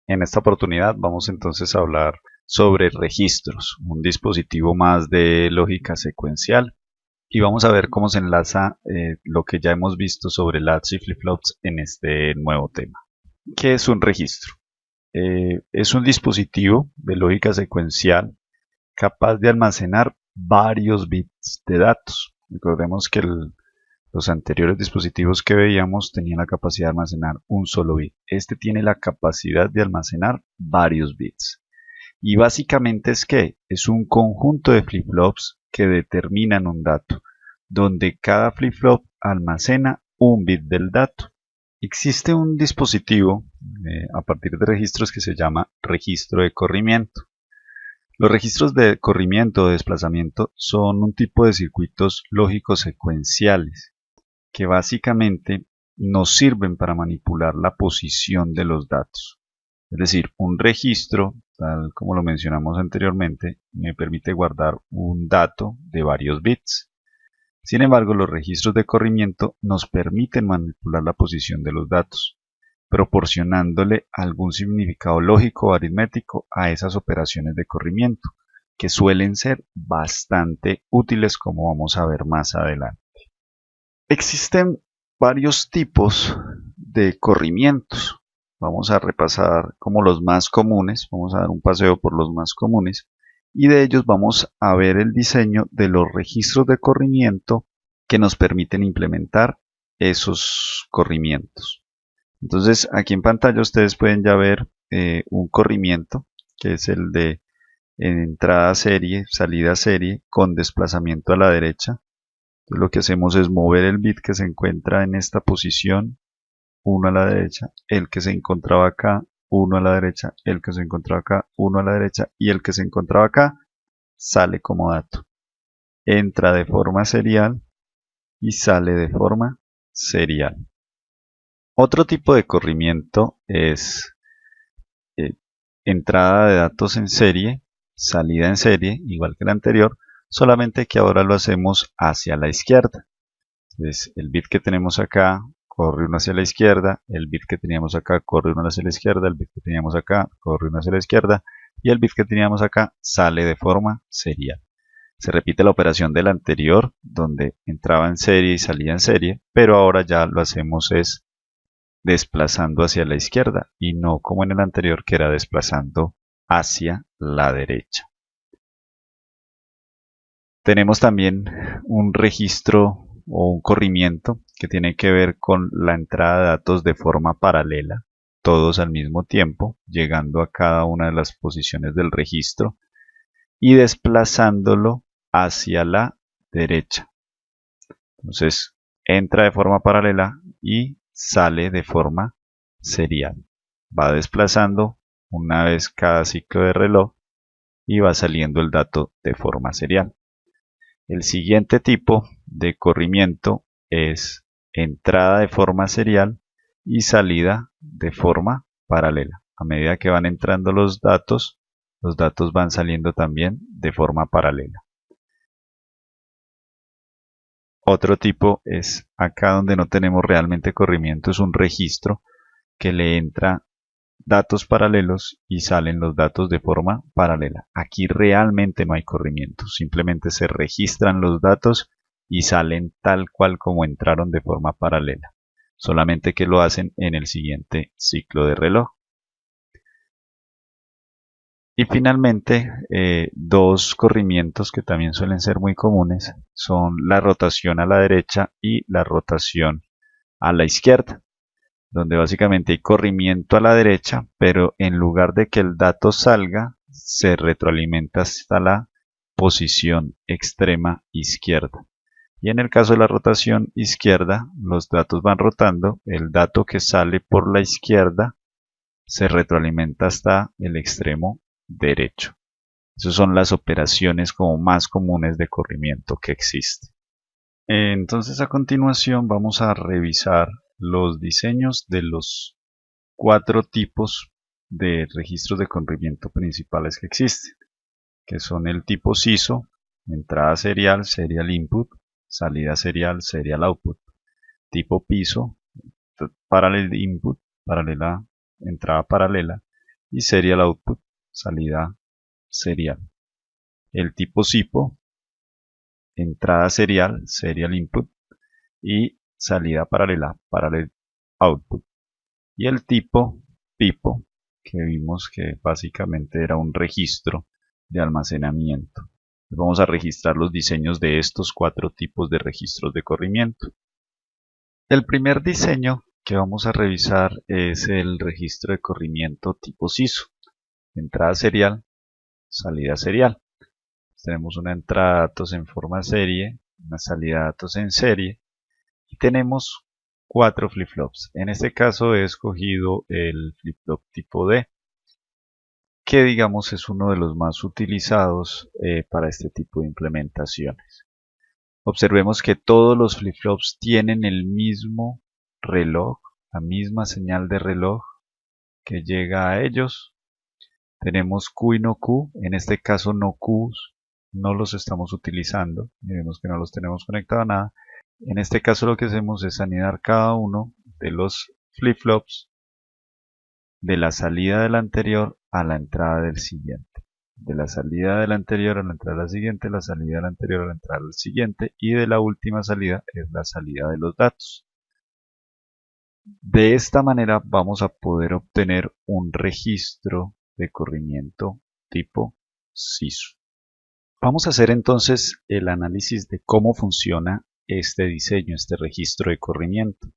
En esta oportunidad vamos entonces a hablar sobre registros, un dispositivo más de lógica secuencial, y vamos a ver cómo se enlaza lo que ya hemos visto sobre latches y flip-flops en este nuevo tema. ¿Qué es un registro? Es un dispositivo de lógica secuencial capaz de almacenar varios bits de datos. Recordemos que los anteriores dispositivos que veíamos tenían la capacidad de almacenar un solo bit. Este tiene la capacidad de almacenar varios bits. Y básicamente es un conjunto de flip-flops que determinan un dato, donde cada flip-flop almacena un bit del dato. Existe un dispositivo a partir de registros que se llama registro de corrimiento. Los registros de corrimiento o de desplazamiento son un tipo de circuitos lógicos secuenciales que básicamente nos sirven para manipular la posición de los datos. Es decir, un registro, tal como lo mencionamos anteriormente, me permite guardar un dato de varios bits. Sin embargo, los registros de corrimiento nos permiten manipular la posición de los datos, proporcionándole algún significado lógico o aritmético a esas operaciones de corrimiento, que suelen ser bastante útiles, como vamos a ver más adelante. Existen varios tipos de corrimientos. Vamos a repasar como los más comunes, vamos a dar un paseo por los más comunes, y de ellos vamos a ver el diseño de los registros de corrimiento que nos permiten implementar esos corrimientos. Entonces, aquí en pantalla ustedes pueden ya ver un corrimiento, que es el de entrada serie, salida serie, con desplazamiento a la derecha. Entonces, lo que hacemos es mover el bit que se encuentra en esta posición, uno a la derecha, el que se encontraba acá, uno a la derecha, el que se encontraba acá, uno a la derecha, y el que se encontraba acá sale como dato. Entra de forma serial y sale de forma serial. Otro tipo de corrimiento es entrada de datos en serie, salida en serie, igual que el anterior, solamente que ahora lo hacemos hacia la izquierda. Entonces, el bit que tenemos acá corre uno hacia la izquierda, el bit que teníamos acá corre uno hacia la izquierda, el bit que teníamos acá corre uno hacia la izquierda, y el bit que teníamos acá sale de forma serial. Se repite la operación del anterior, donde entraba en serie y salía en serie, pero ahora ya lo hacemos es desplazando hacia la izquierda, y no como en el anterior, que era desplazando hacia la derecha. Tenemos también un registro o un corrimiento que tiene que ver con la entrada de datos de forma paralela, todos al mismo tiempo, llegando a cada una de las posiciones del registro y desplazándolo hacia la derecha. Entonces, entra de forma paralela y sale de forma serial. Va desplazando una vez cada ciclo de reloj y va saliendo el dato de forma serial. El siguiente tipo de corrimiento es entrada de forma serial y salida de forma paralela. A medida que van entrando los datos van saliendo también de forma paralela. Otro tipo es acá donde no tenemos realmente corrimiento, es un registro que le entra datos paralelos y salen los datos de forma paralela. Aquí realmente no hay corrimiento, simplemente se registran los datos y salen tal cual como entraron de forma paralela, solamente que lo hacen en el siguiente ciclo de reloj. Y finalmente, dos corrimientos que también suelen ser muy comunes son la rotación a la derecha y la rotación a la izquierda, donde básicamente hay corrimiento a la derecha, pero en lugar de que el dato salga, se retroalimenta hasta la posición extrema izquierda. Y en el caso de la rotación izquierda, los datos van rotando, el dato que sale por la izquierda se retroalimenta hasta el extremo derecho. Esas son las operaciones como más comunes de corrimiento que existen. Entonces, a continuación vamos a revisar los diseños de los 4 tipos de registros de corrimiento principales que existen, que son el tipo SISO, entrada serial, serial input, salida serial, serial output; tipo PISO, parallel input, paralela, entrada paralela; y serial output, salida serial. El tipo SIPO, entrada serial, serial input, y salida paralela, parallel output. Y el tipo PIPO, que vimos que básicamente era un registro de almacenamiento. Vamos a registrar los diseños de estos 4 tipos de registros de corrimiento. El primer diseño que vamos a revisar es el registro de corrimiento tipo SISO. Entrada serial, salida serial. Tenemos una entrada de datos en forma serie, una salida de datos en serie y tenemos 4 flip-flops. En este caso he escogido el flip-flop tipo D, que digamos es uno de los más utilizados para este tipo de implementaciones. Observemos que todos los flip-flops tienen el mismo reloj, la misma señal de reloj que llega a ellos. Tenemos Q y no Q, en este caso no Qs no los estamos utilizando, vemos que no los tenemos conectados a nada. En este caso lo que hacemos es anidar cada uno de los flip-flops de la salida del anterior a la entrada del siguiente. De la salida del anterior a la entrada del siguiente, la salida del anterior a la entrada del siguiente y de la última salida es la salida de los datos. De esta manera vamos a poder obtener un registro de corrimiento tipo SISO. Vamos a hacer entonces el análisis de cómo funciona este diseño, este registro de corrimiento.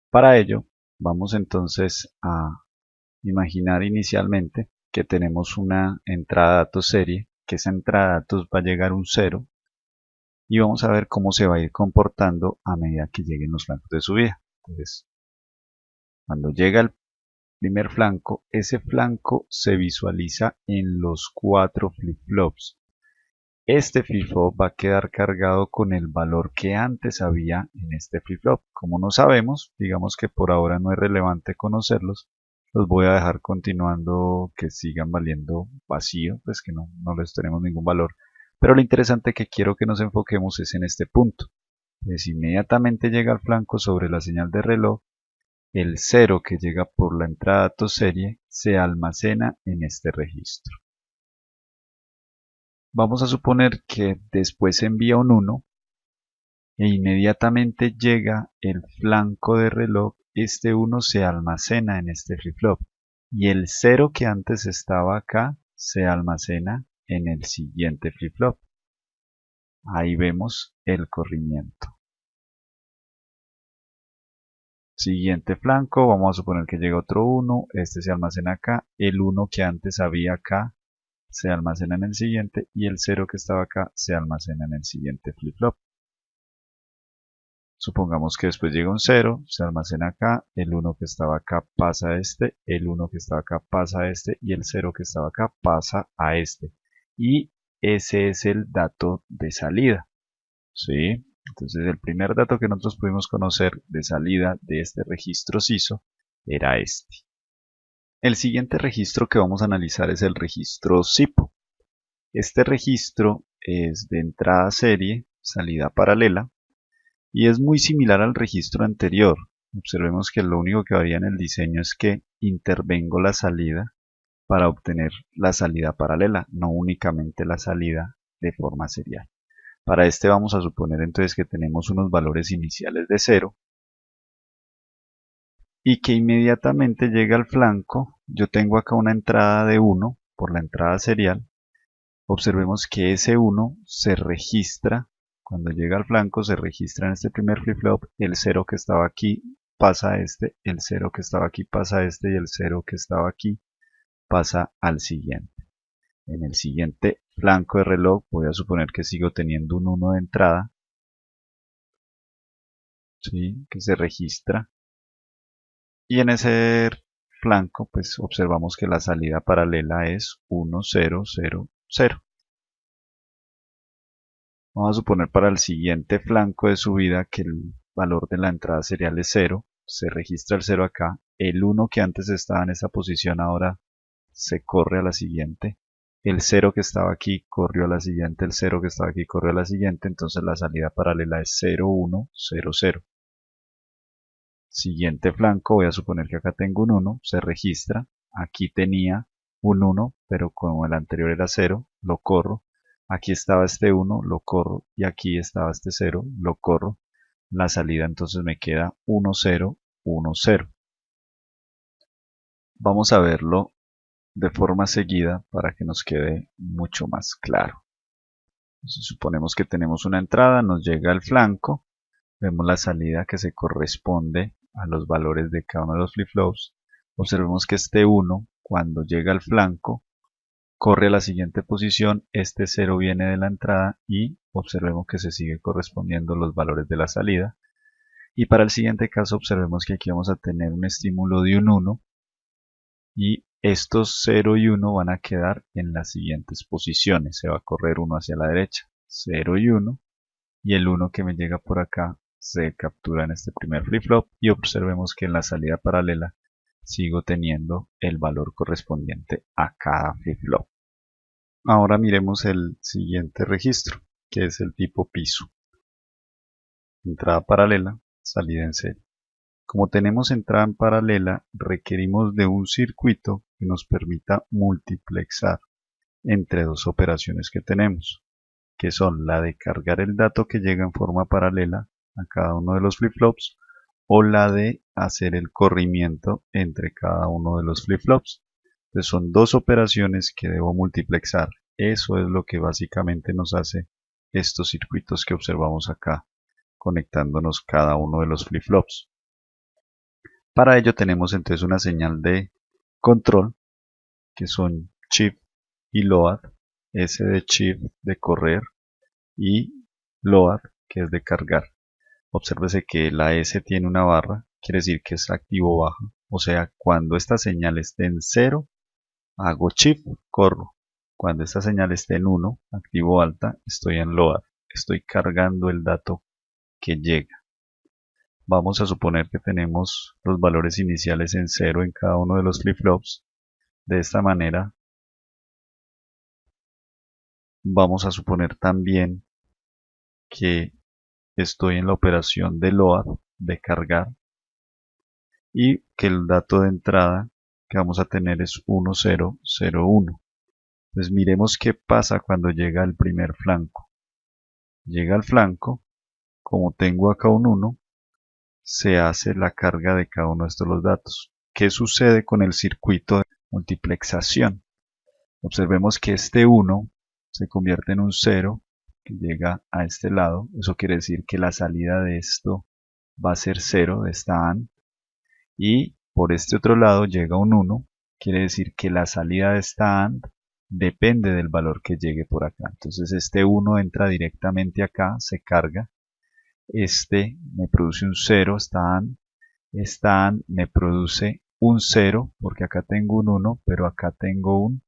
Para ello, vamos entonces a imaginar inicialmente que tenemos una entrada de datos serie, que esa entrada de datos va a llegar a un 0 y vamos a ver cómo se va a ir comportando a medida que lleguen los flancos de subida. Entonces, cuando llega el primer flanco, ese flanco se visualiza en los 4 flip-flops. Este flip-flop va a quedar cargado con el valor que antes había en este flip-flop. Como no sabemos, digamos que por ahora no es relevante conocerlos, los voy a dejar continuando que sigan valiendo vacío, pues que no les tenemos ningún valor. Pero lo interesante que quiero que nos enfoquemos es en este punto. Pues inmediatamente llega al flanco sobre la señal de reloj, el 0 que llega por la entrada de datos serie se almacena en este registro. Vamos a suponer que después envía un 1 e inmediatamente llega el flanco de reloj, este 1 se almacena en este flip-flop y el 0 que antes estaba acá se almacena en el siguiente flip-flop. Ahí vemos el corrimiento. Siguiente flanco, vamos a suponer que llega otro 1, este se almacena acá, el 1 que antes había acá se almacena en el siguiente y el 0 que estaba acá se almacena en el siguiente flip-flop. Supongamos que después llega un 0, se almacena acá, el 1 que estaba acá pasa a este, el 1 que estaba acá pasa a este y el 0 que estaba acá pasa a este. Y ese es el dato de salida. ¿Sí? Entonces el primer dato que nosotros pudimos conocer de salida de este registro SISO era este. El siguiente registro que vamos a analizar es el registro SIPO. Este registro es de entrada serie, salida paralela, y es muy similar al registro anterior. Observemos que lo único que varía en el diseño es que intervengo la salida para obtener la salida paralela, no únicamente la salida de forma serial. Para este vamos a suponer entonces que tenemos unos valores iniciales de 0 y que inmediatamente llega al flanco, yo tengo acá una entrada de 1 por la entrada serial. Observemos que ese 1 se registra, cuando llega al flanco se registra en este primer flip-flop, el 0 que estaba aquí pasa a este, el 0 que estaba aquí pasa a este y el 0 que estaba aquí pasa al siguiente. En el siguiente flanco de reloj voy a suponer que sigo teniendo un 1 de entrada, ¿sí? Que se registra. Y en ese flanco pues observamos que la salida paralela es 1, 0, 0, 0. Vamos a suponer para el siguiente flanco de subida que el valor de la entrada serial es 0. Se registra el 0 acá. El 1 que antes estaba en esa posición ahora se corre a la siguiente. El 0 que estaba aquí corrió a la siguiente. El 0 que estaba aquí corrió a la siguiente. Entonces la salida paralela es 0, 1, 0, 0. Siguiente flanco, voy a suponer que acá tengo un 1, se registra, aquí tenía un 1, pero como el anterior era 0, lo corro. Aquí estaba este 1, lo corro, y aquí estaba este 0, lo corro. La salida entonces me queda 1, 0, 1, 0. Vamos a verlo de forma seguida para que nos quede mucho más claro. Entonces, suponemos que tenemos una entrada, nos llega al flanco, vemos la salida que se corresponde a los valores de cada uno de los flip-flops. Observemos que este 1, cuando llega al flanco, corre a la siguiente posición, este 0 viene de la entrada y observemos que se sigue correspondiendo los valores de la salida. Y para el siguiente caso observemos que aquí vamos a tener un estímulo de un 1 y estos 0 y 1 van a quedar en las siguientes posiciones. Se va a correr uno hacia la derecha, 0 y 1, y el 1 que me llega por acá se captura en este primer flip-flop y observemos que en la salida paralela sigo teniendo el valor correspondiente a cada flip-flop. Ahora miremos el siguiente registro, que es el tipo piso. Entrada paralela, salida en serie. Como tenemos entrada en paralela, requerimos de un circuito que nos permita multiplexar entre dos operaciones que tenemos, que son la de cargar el dato que llega en forma paralela a cada uno de los flip-flops o la de hacer el corrimiento entre cada uno de los flip-flops. Entonces son dos operaciones que debo multiplexar. Eso es lo que básicamente nos hace estos circuitos que observamos acá, conectándonos cada uno de los flip-flops. Para ello tenemos entonces una señal de control, que son shift y load, S de shift de correr y load, que es de cargar. Obsérvese que la S tiene una barra, quiere decir que es activo o baja. O sea, cuando esta señal esté en 0, hago shift, corro. Cuando esta señal esté en 1, activo alta, estoy en load. Estoy cargando el dato que llega. Vamos a suponer que tenemos los valores iniciales en 0 en cada uno de los flip-flops. De esta manera, vamos a suponer también que estoy en la operación de load, de cargar, y que el dato de entrada que vamos a tener es 1, 0, 0, 1. Entonces miremos qué pasa cuando llega al primer flanco. Llega al flanco, como tengo acá un 1, se hace la carga de cada uno de estos los datos. ¿Qué sucede con el circuito de multiplexación? Observemos que este 1 se convierte en un 0 que llega a este lado. Eso quiere decir que la salida de esto va a ser 0 de esta AND. Y por este otro lado llega un 1. Quiere decir que la salida de esta AND depende del valor que llegue por acá. Entonces este 1 entra directamente acá, se carga. Este me produce un 0, esta AND me produce un 0, porque acá tengo un 1, pero acá tengo un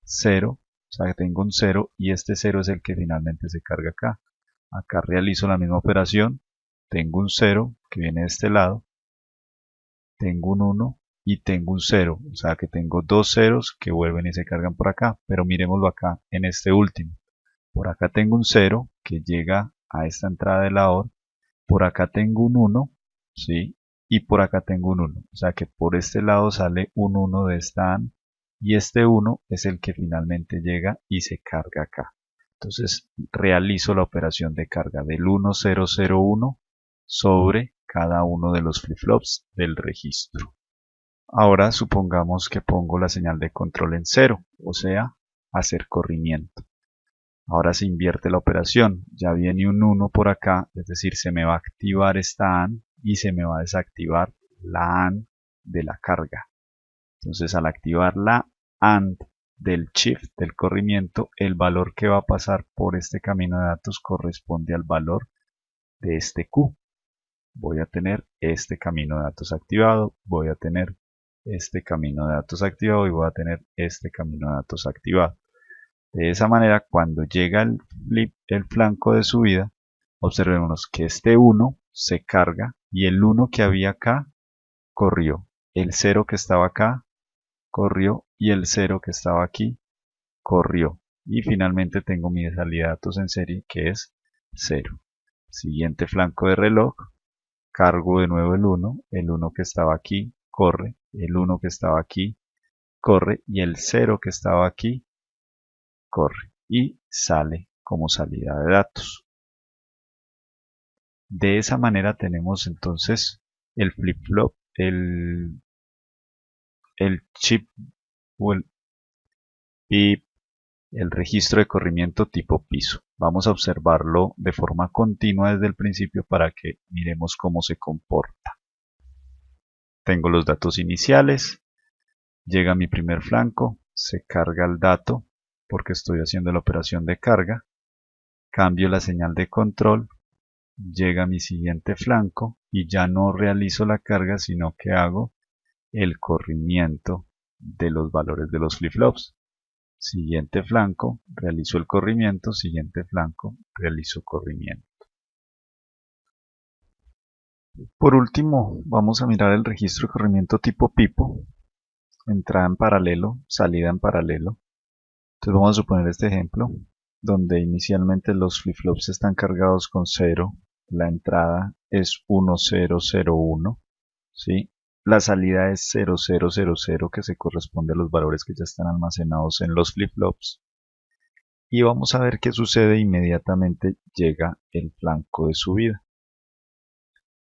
0, o sea, tengo un 0 y este 0 es el que finalmente se carga acá. Acá realizo la misma operación, tengo un 0 que viene de este lado, tengo un 1 y tengo un 0, o sea que tengo dos ceros que vuelven y se cargan por acá, pero miremoslo acá en este último. Por acá tengo un 0 que llega a esta entrada de la OR, por acá tengo un 1, ¿sí? Y por acá tengo un 1, o sea que por este lado sale un 1 de esta AND y este 1 es el que finalmente llega y se carga acá. Entonces realizo la operación de carga del 1001 sobre cada uno de los flip-flops del registro. Ahora supongamos que pongo la señal de control en 0, o sea, hacer corrimiento. Ahora se invierte la operación, ya viene un 1 por acá, es decir, se me va a activar esta AND y se me va a desactivar la AND de la carga. Entonces al activar la AND del shift, del corrimiento, el valor que va a pasar por este camino de datos corresponde al valor de este Q. Voy a tener este camino de datos activado, voy a tener este camino de datos activado y voy a tener este camino de datos activado. De esa manera, cuando llega el flanco de subida, observemos que este 1 se carga y el 1 que había acá corrió, el 0 que estaba acá corrió y el 0 que estaba aquí corrió. Y finalmente tengo mi salida de datos en serie que es 0. Siguiente flanco de reloj, cargo de nuevo el 1 que estaba aquí corre, el 1 que estaba aquí corre, y el 0 que estaba aquí corre y sale como salida de datos. De esa manera tenemos entonces el flip-flop, el chip o el pip, el registro de corrimiento tipo piso. Vamos a observarlo de forma continua desde el principio para que miremos cómo se comporta. Tengo los datos iniciales, llega mi primer flanco, se carga el dato porque estoy haciendo la operación de carga, cambio la señal de control, llega mi siguiente flanco y ya no realizo la carga, sino que hago el corrimiento de los valores de los flip-flops. Siguiente flanco, realizo el corrimiento, siguiente flanco, realizo corrimiento. Por último, vamos a mirar el registro de corrimiento tipo pipo, entrada en paralelo, salida en paralelo. Entonces vamos a suponer este ejemplo, donde inicialmente los flip-flops están cargados con 0, la entrada es 1001, ¿sí? La salida es 0000, que se corresponde a los valores que ya están almacenados en los flip-flops. Y vamos a ver qué sucede inmediatamente llega el flanco de subida.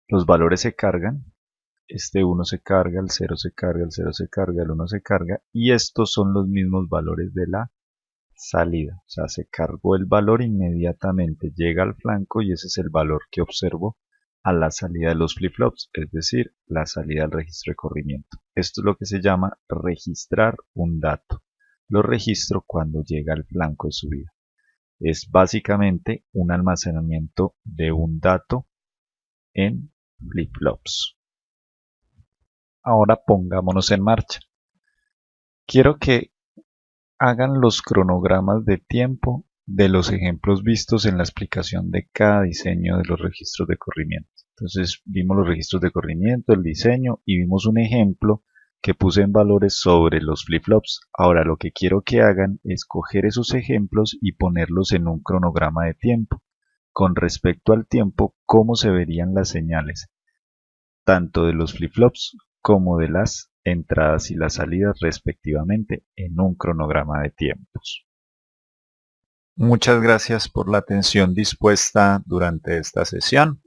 Los valores se cargan, este 1 se carga, el 0 se carga, el 0 se carga, el 1 se carga, y estos son los mismos valores de la salida. O sea, se cargó el valor inmediatamente, llega al flanco y ese es el valor que observo a la salida de los flip-flops, es decir, la salida del registro de corrimiento. Esto es lo que se llama registrar un dato. Lo registro cuando llega al flanco de subida. Es básicamente un almacenamiento de un dato en flip-flops. Ahora pongámonos en marcha. Quiero que hagan los cronogramas de tiempo de los ejemplos vistos en la explicación de cada diseño de los registros de corrimiento. Entonces vimos los registros de corrimiento, el diseño y vimos un ejemplo que puse en valores sobre los flip-flops. Ahora lo que quiero que hagan es coger esos ejemplos y ponerlos en un cronograma de tiempo. Con respecto al tiempo, cómo se verían las señales, tanto de los flip-flops como de las entradas y las salidas respectivamente en un cronograma de tiempos. Muchas gracias por la atención dispuesta durante esta sesión.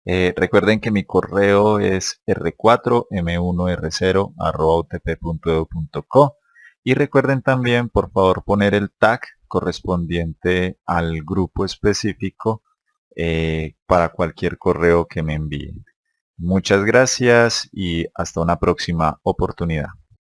Recuerden que mi correo es r4m1r0@utp.edu.co y recuerden también, por favor, poner el tag correspondiente al grupo específico para cualquier correo que me envíen. Muchas gracias y hasta una próxima oportunidad.